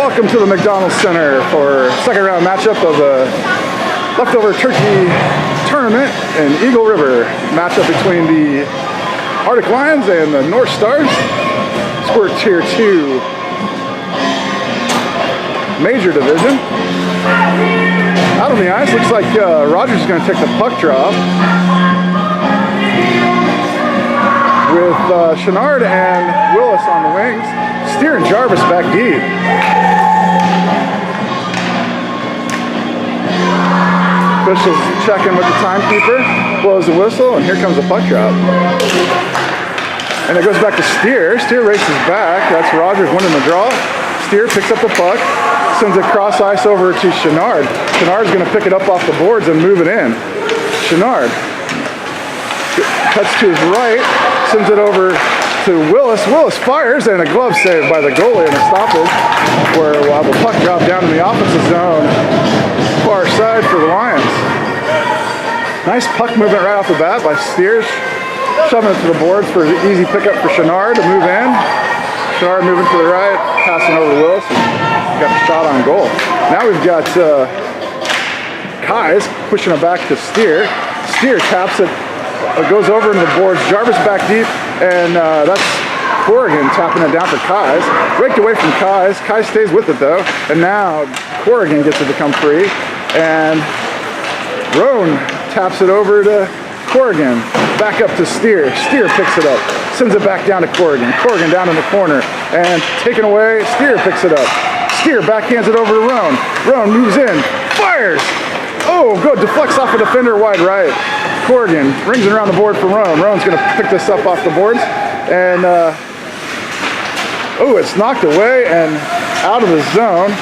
Welcome to the McDonald's Center for second round matchup of the leftover turkey tournament in Eagle River. Matchup between the Arctic Lions and the North Stars. Squirt Tier 2 Major Division. Out on the ice, looks like Rogers is going to take the puck drop with Chenard and Willis on the wings. Steer and Jarvis back deep. Officials check in with the timekeeper, blows the whistle, and here comes the puck drop. And it goes back to Steer. Steer races back. That's Rogers winning the draw. Steer picks up the puck, sends it cross ice over to Chenard. Chenard's going to pick it up off the boards and move it in. Chenard cuts to his right, sends it over to Willis. Willis fires, and a glove save by the goalie and a stoppage, where we'll have a puck drop down in the offensive zone, far side for the Lions. Nice puck movement right off the bat by Steers, shoving it to the boards for the easy pickup for Chenard to move in. Chenard moving to the right, passing over to Willis, and got the shot on goal. Now we've got Kais pushing it back to Steer. Steer taps it. It goes over into the boards. Jarvis back deep, and that's Corrigan tapping it down for Kais. Raked away from Kais. Kais stays with it though, and now Corrigan gets it to come free, and Roan taps it over to Corrigan. Back up to Steer. Steer picks it up, sends it back down to Corrigan. Corrigan down in the corner, and taken away. Steer picks it up. Steer backhands it over to Roan. Roan moves in, fires. Oh, good, deflects off a defender wide right. Corrigan rings it around the board for Roan. Roan's going to pick this up off the boards, and oh, it's knocked away and out of the zone.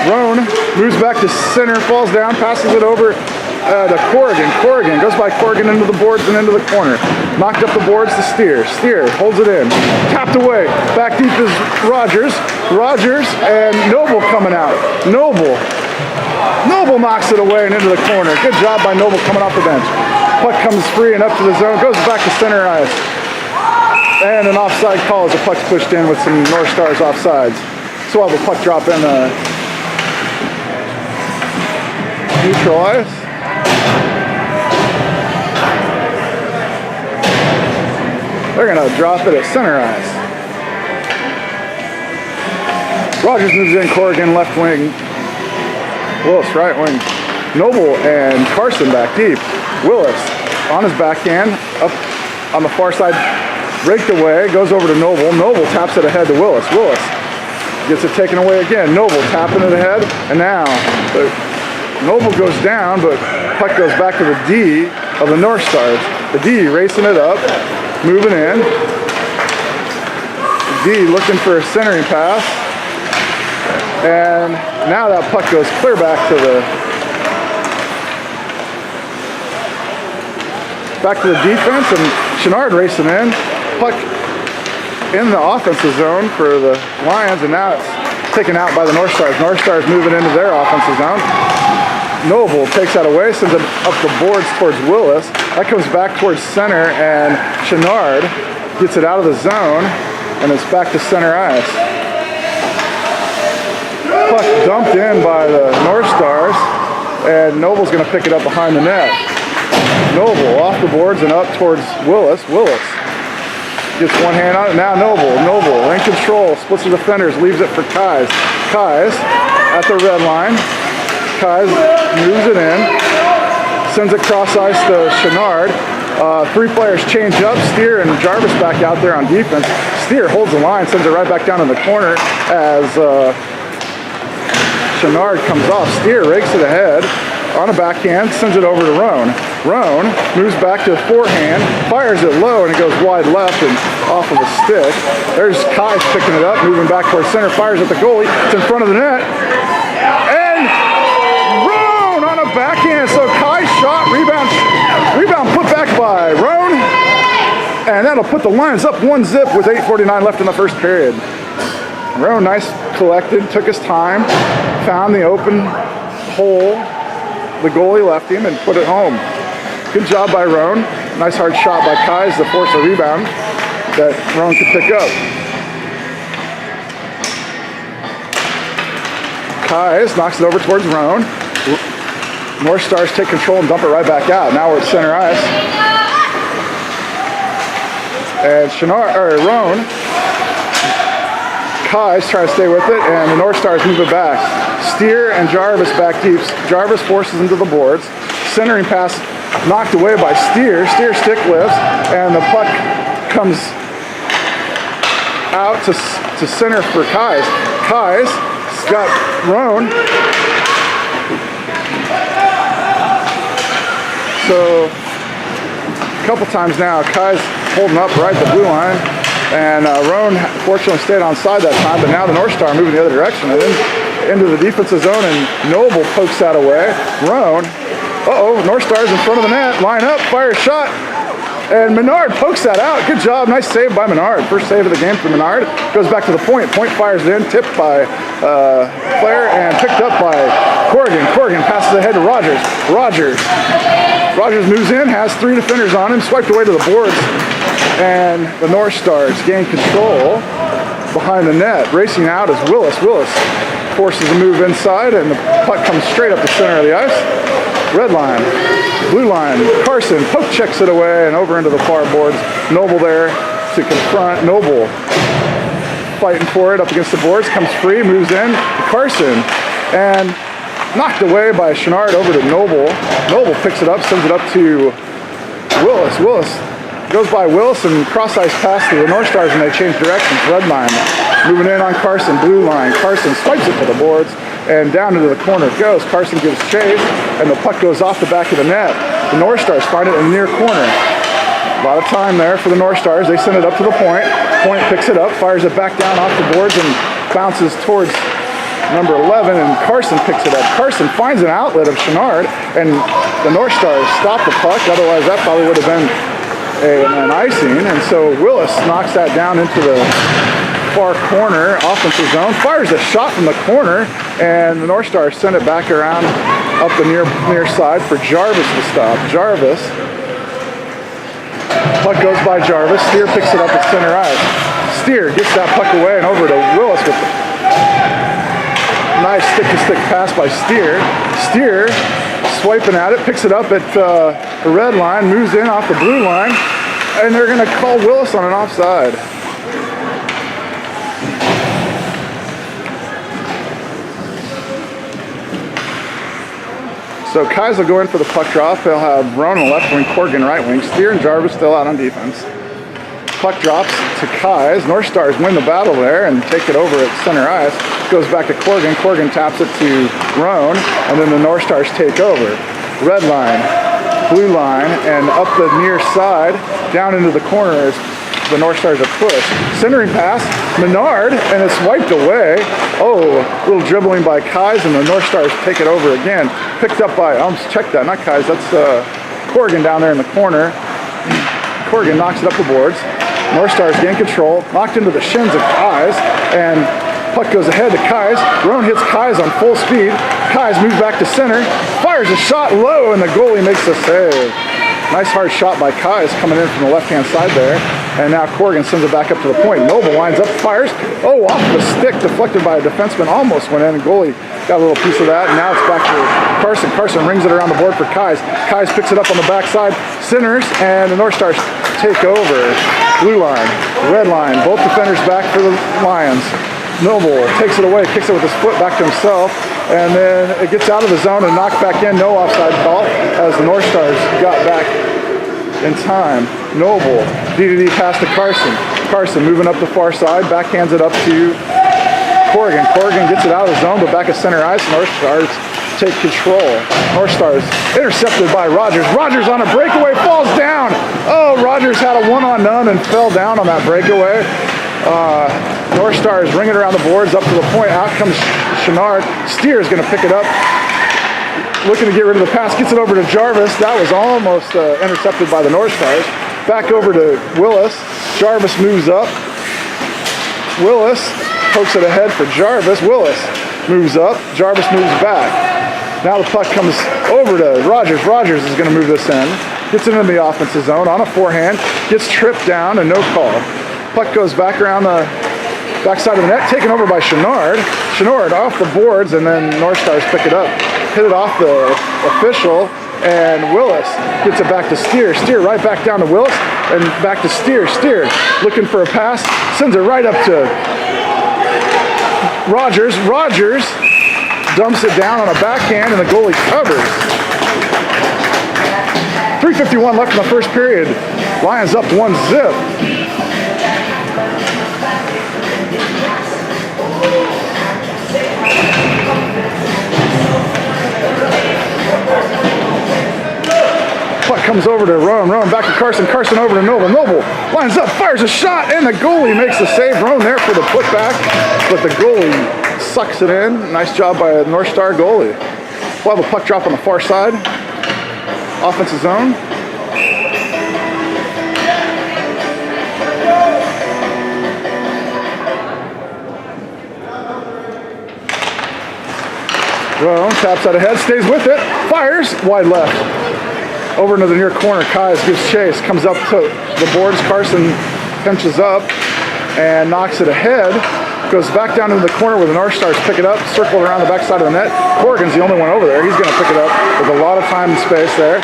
Roan moves back to center, falls down, passes it over to Corrigan. Corrigan goes by Corrigan into the boards and into the corner. Knocked up the boards to Steer. Steer holds it in. Tapped away. Back deep is Rogers. Rogers and Noble coming out. Noble knocks it away and into the corner. Good job by Noble coming off the bench. Puck comes free and up to the zone. Goes back to center ice. And an offside call as the puck's pushed in with some North Stars offsides. So we'll have a puck drop in neutral ice. They're going to drop it at center ice. Rogers moves in. Corrigan left wing. Willis right wing. Noble and Carson back deep. Willis on his backhand, up on the far side, raked away, goes over to Noble. Noble taps it ahead to Willis. Willis gets it taken away again. Noble tapping it ahead, and now Noble goes down, but puck goes back to the D of the North Stars. The D racing it up, moving in. D looking for a centering pass. And now that puck goes clear back to the defense, and Chenard racing in. Puck in the offensive zone for the Lions, and now it's taken out by the North Stars. North Stars moving into their offensive zone. Noble takes that away, sends it up the boards towards Willis. That comes back towards center, and Chenard gets it out of the zone, and it's back to center ice. Puck dumped in by the North Stars, and Noble's going to pick it up behind the net. Noble off the boards and up towards Willis. Willis gets one hand on it. Now Noble in control, splits the defenders, leaves it for Kais. Kais at the red line. Kais moves it in, sends it cross ice to Chenard. Three players change up. Steer and Jarvis back out there on defense. Steer holds the line, sends it right back down in the corner as Chenard comes off. Steer rakes it ahead on a backhand, sends it over to Roan. Roan moves back to a forehand, fires it low, and it goes wide left and off of a stick. There's Kais picking it up, moving back towards center, fires at the goalie. It's in front of the net. And Roan on a backhand. So Kais shot, rebound put back by Roan. And that'll put the Lions up 1-0 with 8:49 left in the first period. Roan, nice collected, took his time, found the open hole the goalie left him and put it home. Good job by Roan. Nice hard shot by Kais to force a rebound that Roan could pick up. Kais knocks it over towards Roan. North Stars take control and dump it right back out. Now we're at center ice. And Roan, Kais try to stay with it, and the North Stars move it back. Steer and Jarvis back deep. Jarvis forces into the boards. Centering pass knocked away by Steer. Steer stick lifts, and the puck comes out to center for Kais. Kais got Roan. So a couple times now, Kai's holding up right at the blue line, and Roan fortunately stayed onside that time, but now the North Star moving the other direction and then into the defensive zone, and Noble pokes that away. Roan, North Star's in front of the net, line up, fire a shot, and Menard pokes that out. Good job, nice save by Menard. First save of the game for Menard. Goes back to the point. Point fires it in, tipped by Claire and picked up by Corrigan. Corrigan passes ahead to Rogers. Rogers moves in, has 3 defenders on him, swiped away to the boards, and the North Stars gain control behind the net. Racing out is Willis. Willis forces a move inside, and the puck comes straight up the center of the ice. Red line, blue line, Carson poke checks it away and over into the far boards. Noble there to confront. Noble fighting for it up against the boards, comes free, moves in. Carson, and knocked away by Chenard over to Noble. Noble picks it up, sends it up to Willis. Willis goes by Willis and cross-ice pass to the North Stars, and they change directions. Red line moving in on Carson. Blue line, Carson swipes it to the boards, and down into the corner it goes. Carson gives chase, and the puck goes off the back of the net. The North Stars find it in the near corner. A lot of time there for the North Stars. They send it up to the point. Point picks it up, fires it back down off the boards, and bounces towards number 11, and Carson picks it up. Carson finds an outlet of Chenard, and the North Stars stop the puck. Otherwise, that probably would have been an icing. And so Willis knocks that down into the far corner, offensive zone, fires a shot from the corner, and the North Stars send it back around up the near side for Jarvis to stop. Jarvis, puck goes by Jarvis. Steer picks it up at center ice. Steer gets that puck away and over to Willis with nice stick-to-stick pass by Steer. Steer swiping at it, picks it up at the red line, moves in off the blue line, and they're going to call Willis on an offside. So Kais will go in for the puck drop. He'll have Roan on the left wing, Corrigan right wing. Steer and Jarvis still out on defense. Puck drops to Kais. North Stars win the battle there and take it over at center ice. Goes back to Corrigan. Corrigan taps it to Roan, and then the North Stars take over. Red line, blue line, and up the near side, down into the corner is the North Stars are pushed. Centering pass, Menard, and it's wiped away. Oh, a little dribbling by Kais, and the North Stars take it over again. Picked up by, I almost checked that, not Kais, that's Corrigan down there in the corner. Corrigan knocks it up the boards. North Stars gain control, knocked into the shins of Kais, and puck goes ahead to Kais. Roan hits Kais on full speed. Kais moves back to center, fires a shot low, and the goalie makes a save. Nice hard shot by Kais coming in from the left-hand side there. And now Corrigan sends it back up to the point. Noble lines up, fires. Oh, off the stick, deflected by a defenseman. Almost went in, and goalie got a little piece of that. And now it's back to Carson. Carson rings it around the board for Kais. Kais picks it up on the backside, centers, and the North Stars take over. Blue line, red line, both defenders back for the Lions. Noble takes it away, kicks it with his foot back to himself, and then it gets out of the zone and knocked back in. No offside call as the North Stars got back in time. Noble, DDD pass to Carson. Carson moving up the far side, backhands it up to Corrigan. Corrigan gets it out of the zone, but back at center ice. North Stars take control. North Stars intercepted by Rogers. Rogers on a breakaway, falls down. Oh, Rogers had a one-on-none and fell down on that breakaway. North Stars ring it around the boards up to the point. Out comes Chenard. Steer is going to pick it up. Looking to get rid of the pass. Gets it over to Jarvis. That was almost intercepted by the North Stars. Back over to Willis. Jarvis moves up. Willis pokes it ahead for Jarvis. Willis moves up. Jarvis moves back. Now the puck comes over to Rogers. Rogers is going to move this in. Gets it into the offensive zone on a forehand. Gets tripped down and no call. Puck goes back around the Backside of the net, taken over by Chenard. Chenard off the boards, and then North Stars pick it up. Hit it off the official, and Willis gets it back to Steer. Steer right back down to Willis, and back to Steer. Steer looking for a pass, sends it right up to Rogers. Rogers dumps it down on a backhand, and the goalie covers. 3:51 left in the first period. Lions up 1-0. Puck comes over to Rowan. Rowan back to Carson. Carson over to Noble. Noble lines up, fires a shot, and the goalie makes the save. Rowan there for the putback, but the goalie sucks it in. Nice job by a North Star goalie. We'll have a puck drop on the far side. Offensive zone. Rowan taps out ahead, stays with it, fires, wide left. Over into the near corner, Kais gives chase, comes up to the boards. Carson pinches up and knocks it ahead. Goes back down into the corner where the North Stars pick it up, circled around the backside of the net. Corrigan's the only one over there. He's going to pick it up with a lot of time and space there.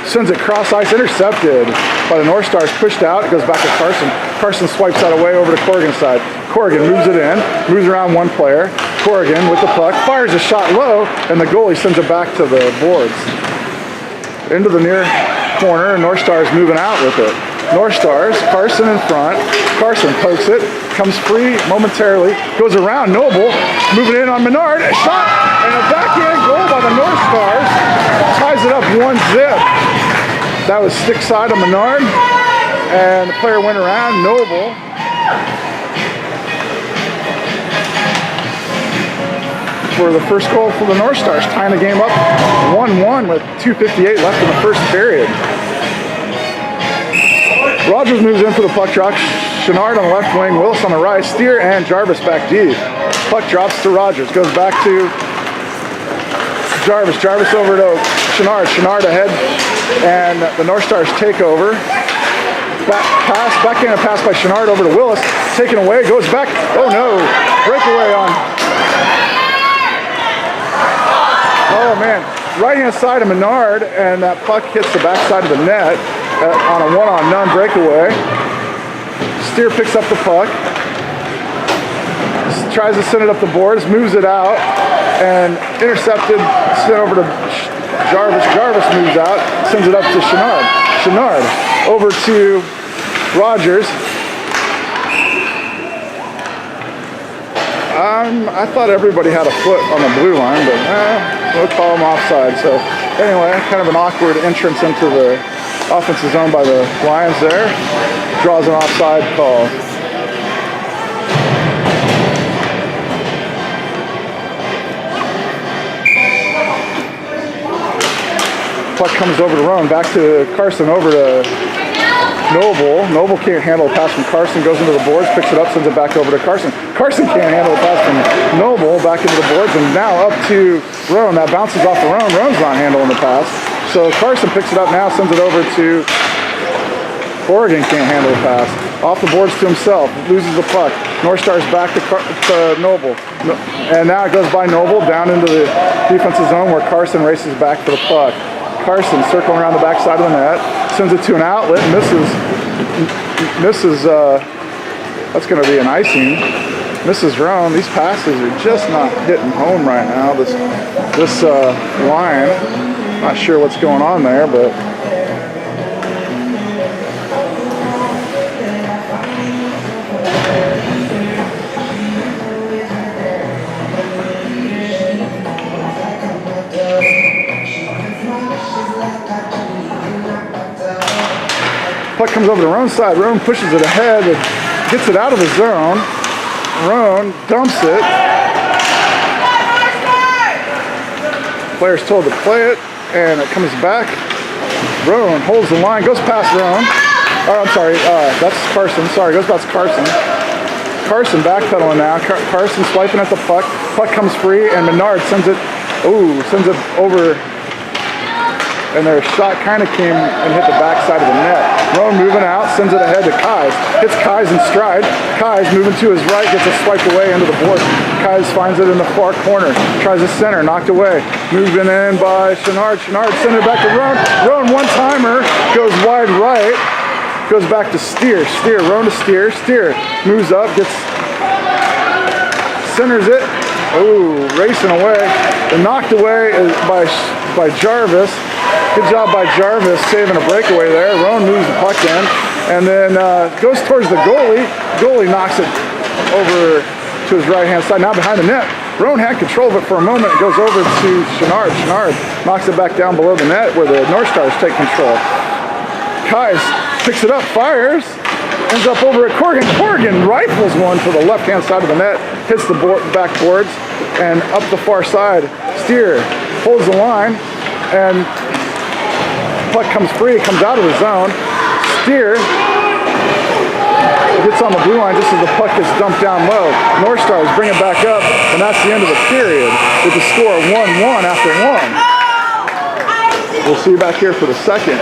Sends it cross ice, intercepted by the North Stars, pushed out. It goes back to Carson. Carson swipes that away over to Corrigan's side. Corrigan moves it in, moves around one player. Corrigan with the puck, fires a shot low, and the goalie sends it back to the boards. Into the near corner, and North Stars moving out with it. North Stars, Carson in front. Carson pokes it, comes free momentarily, goes around Noble, moving in on Menard, a shot, and a backhand goal by the North Stars. Ties it up 1-0. That was stick side of Menard, and the player went around, Noble. For the first goal for the North Stars, tying the game up 1-1 with 2:58 left in the first period. Rogers moves in for the puck drop. Chenard on the left wing, Willis on the right, Steer and Jarvis back deep. Puck drops to Rogers, goes back to Jarvis. Jarvis over to Chenard. Chenard ahead, and the North Stars take over. Backhand pass by Chenard over to Willis. Taken away, goes back. Oh no, breakaway on. Oh man, right-hand side of Menard, and that puck hits the backside of the net on a one-on-none breakaway. Steer picks up the puck, tries to send it up the boards, moves it out, and intercepted, sent over to Jarvis. Jarvis moves out, sends it up to Chenard. Chenard over to Rogers. I thought everybody had a foot on the blue line, but we'll call them offside. So anyway, kind of an awkward entrance into the offensive zone by the Lions there. Draws an offside call. Puck comes over to Rowan, back to Carson, over to Noble. Noble can't handle a pass from Carson, goes into the boards, picks it up, sends it back over to Carson. Carson can't handle a pass from Noble, back into the boards, and now up to Rowan. That bounces off of Rowan. Rowan's not handling the pass. So Carson picks it up now, sends it over to Corrigan, can't handle the pass. Off the boards to himself, loses the puck. North Stars back to Noble. And now it goes by Noble, down into the defensive zone where Carson races back for the puck. Carson circling around the backside of the net, sends it to an outlet, misses, that's going to be an icing. Misses Rowan. These passes are just not hitting home right now. This line, not sure what's going on there, but puck comes over to Rowan's side. Rowan pushes it ahead and gets it out of the zone. Rowan dumps it. Player's told to play it, and it comes back. Rowan holds the line, goes past Rowan. Oh, I'm sorry, that's Carson. Sorry, goes past Carson. Carson backpedaling now. Carson swiping at the puck. Puck comes free, and Menard sends it over and their shot kind of came and hit the backside of the net. Roan moving out, sends it ahead to Kais. Hits Kais in stride. Kais moving to his right, gets it swiped away into the board. Kais finds it in the far corner. Tries the center, knocked away. Moving in by Chenard. Chenard sends it back to Roan. Roan one-timer, goes wide right. Goes back to Steer. Steer, Roan to Steer. Steer moves up, centers it. Oh, racing away. And knocked away by Jarvis. Good job by Jarvis saving a breakaway there. Roan moves the puck in and then goes towards the goalie. Goalie knocks it over to his right-hand side. Now behind the net. Roan had control of it for a moment. It goes over to Chenard. Chenard knocks it back down below the net where the North Stars take control. Kais picks it up, fires, ends up over at Corrigan. Corrigan rifles one to the left-hand side of the net, hits the backboards, and up the far side. Steer holds the line, and puck comes free, comes out of the zone. Steer gets on the blue line just as the puck gets dumped down low. North Stars bring it back up, and that's the end of the period with the score 1-1 after one. We'll see you back here for the second.